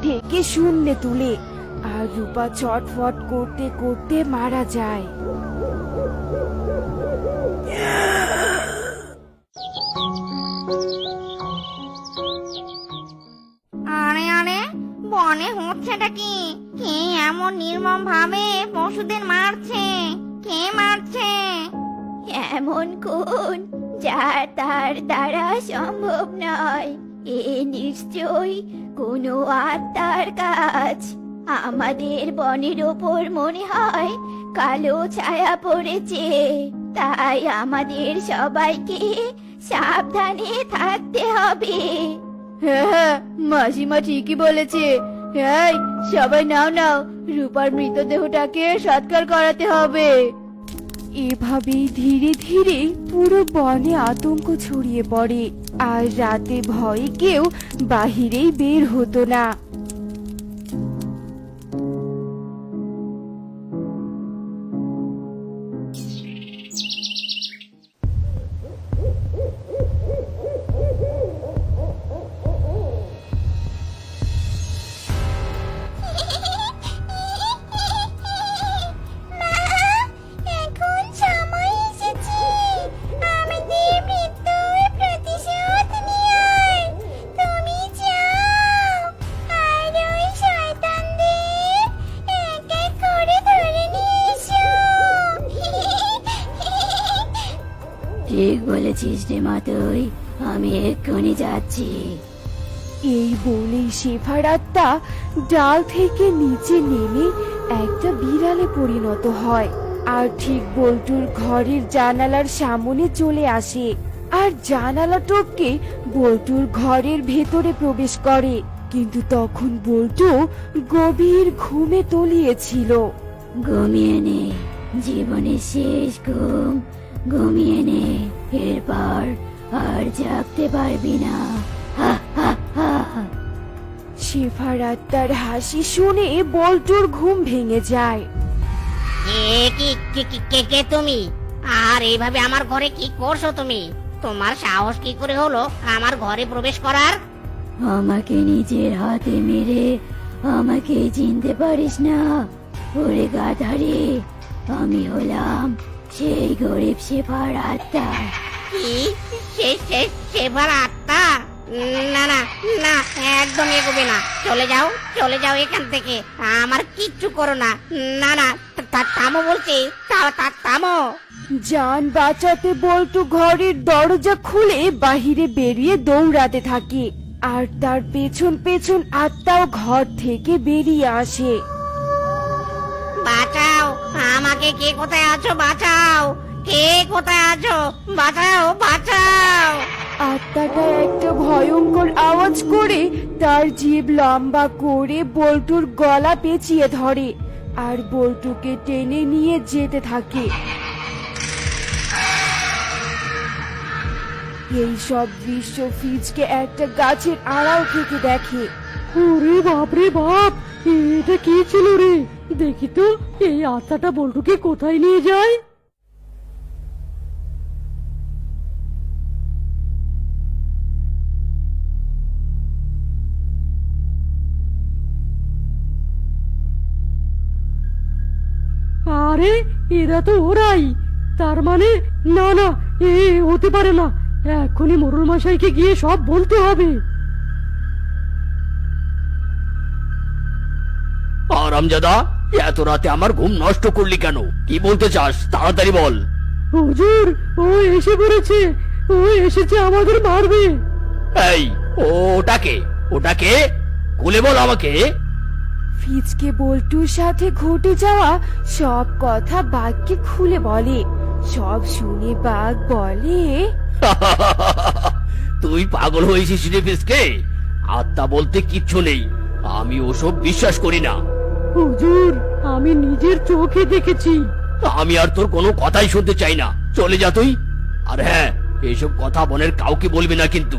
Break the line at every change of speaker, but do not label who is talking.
থেকে শূন্যে তুলে, আর রূপা ছটফট করতে করতে মারা যায়।
আরে আরে, বনে হচ্ছেটা কি? কে এমন নির্মম ভাবে পশুদের মারছে? কে মারছে?
এমন কোন যা তার দ্বারা সম্ভব নয়। এ নিশ্চয়ই কোনো আত্মার কাজ। আমাদের বনের ওপর মনে হয় কালো ছায়া পড়েছে, তাই আমাদের সবাইকে সাবধানে থাকতে হবে। হ্যাঁ, মাসিমা ঠিকই বলেছে। এই সবাই নাও নাও, রূপার মৃতদেহটাকে সৎকার করাতে হবে।
এভাবেই ধীরে ধীরে পুরো বনে আতঙ্ক ছড়িয়ে পড়ে, আর রাতে ভয়ে কেউ বাহিরেই বের হতো না।
এখন সময় এসেছে আমাদের মৃত্যুর প্রতিশোধ নেওয়ার। তুমি যাও আর ওই শয়তানদের এক এক করে ধরে নিয়ে এসো। ঠিক বলেছিস রে মা তুই, আমি এক্ষুনি যাচ্ছি।
এই বলেই শেফার আত্মা ডাল থেকে নিচে নেমে একটা বিড়ালে পরিণত হয়, আর ঠিক বল্টুর ঘরের জানালার সামনে চলে আসে, আর জানালা টপকে বল্টুর ঘরের ভেতরে প্রবেশ করে। কিন্তু তখন বল্টু গভীর ঘুমে তলিয়েছিল।
ঘুমিয়ে নে, জীবনের শেষ ঘুম ঘুমিয়ে নে, এরপর আর জাগতে পারবি না। হা হা হা।
শেফার আত্মার হাসি শুনে বল্টুর ঘুম ভেঙে যায়।
কে তুমি? আর এইভাবে আমার ঘরে কি করছো তুমি? তোমার সাহস কি করে হলো আমার ঘরে প্রবেশ করার?
আমাকে নিজের হাতে মেরে আমাকে চিনতে পারিস না? ওরে গাধারে, আমি হলাম সেই গরিব শেফার আত্মা।
কি? সেবার আত্মা? না না না, একদম এগোবে না। চলে যাও এখান থেকে। আমার কিচ্ছু করো না। না না, থামো বলছি, থামো।
জান বাঁচাতে বল্টু ঘরের দরজা খুলে বাহিরে বেরিয়ে দৌড়াতে থাকে, আর তার পেছন পেছন আত্মাও ঘর থেকে বেরিয়ে আসে।
বাঁচাও আমাকে, কে কোথায় আছো? বাঁচাও, কে কোথায় আছো? বাঁচাও।
আত্মাটা একটা ভয়ঙ্কর আওয়াজ করে তার জিভ লম্বা করে বল্টুর গলা পেঁচিয়ে ধরে, আর বল্টুকে টেনে নিয়ে যেতে থাকে। এই সব দৃশ্য ফিজকে একটা গাছের আড়াল থেকে দেখে।
ওরে বাপ রে বাপ, এটা কি ছিল রে? দেখি তো এই আত্মাটা বল্টুকে কোথায় নিয়ে যায়। আরে এরা তো ওরাই। তার মানে না না, এ হতে পারে না। এখনই মোড়ল মশাইকে গিয়ে সব বলতে হবে।
আরামজাদা, এত রাতে আমার ঘুম নষ্ট করলি কেন? কি বলতে চাস তাড়াতাড়ি বল।
হুজুর, ও এসে পড়েছে, ও এসেছে আমাদের মারবে।
এই, ওটাকে খুলে বল আমাকে।
ফিজকে বল্টুর সাথে ঘটে যাওয়া সব কথা বাঘকে খুলে বলে। সব শুনে বাঘ বলে,
তুই পাগল হয়েছিস রে ফিসকে? আত্মা বলতে কিচ্ছু নেই, আমি ওসব বিশ্বাস করি না।
হুজুর, আমি নিজের চোখে দেখেছি।
আমি আর তোর কোনো কথাই শুনতে চাই না, চলে যা তুই। আর হ্যাঁ, এইসব কথা বনের কাউকে বলবি না কিন্তু।